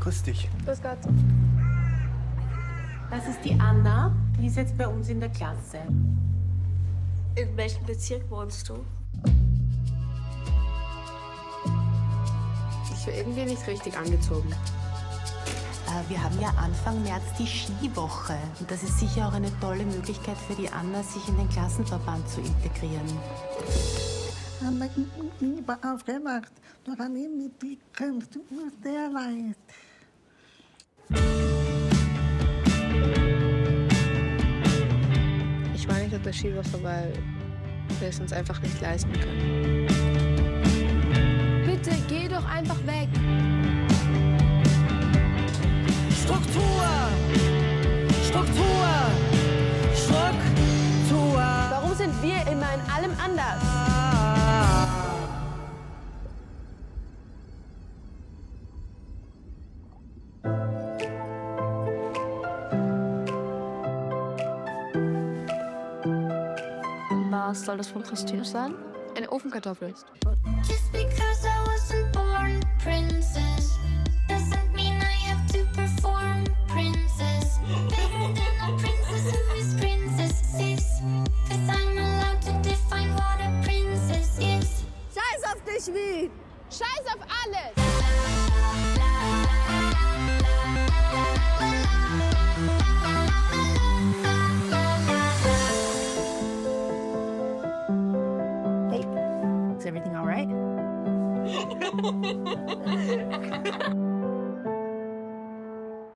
Grüß dich. Grüß Gott. Das ist die Anna, die ist jetzt bei uns in der Klasse. In welchem Bezirk wohnst du? Ich war irgendwie nicht richtig angezogen. Wir haben ja Anfang März die Skiwoche. Und das ist sicher auch eine tolle Möglichkeit für die Anna, sich in den Klassenverband zu integrieren. Haben wir lieber aufgemacht. Da kann ich mitkommen. Tut mir sehr leid. Ich war nicht auf der Skiwoche, weil wir es uns einfach nicht leisten können. Bitte geh doch einfach weg. Struktur! Struktur! Struktur! Warum sind wir immer in allem anders? Was soll das für ein Kostüm sein? Eine Ofenkartoffel. Just because I wasn't born a princess doesn't mean I have to perform princess. Better than a princess who is princess is. 'Cause I'm allowed to define what a princess is. Scheiß auf dich, Wien! Scheiß auf alles! Is everything all right?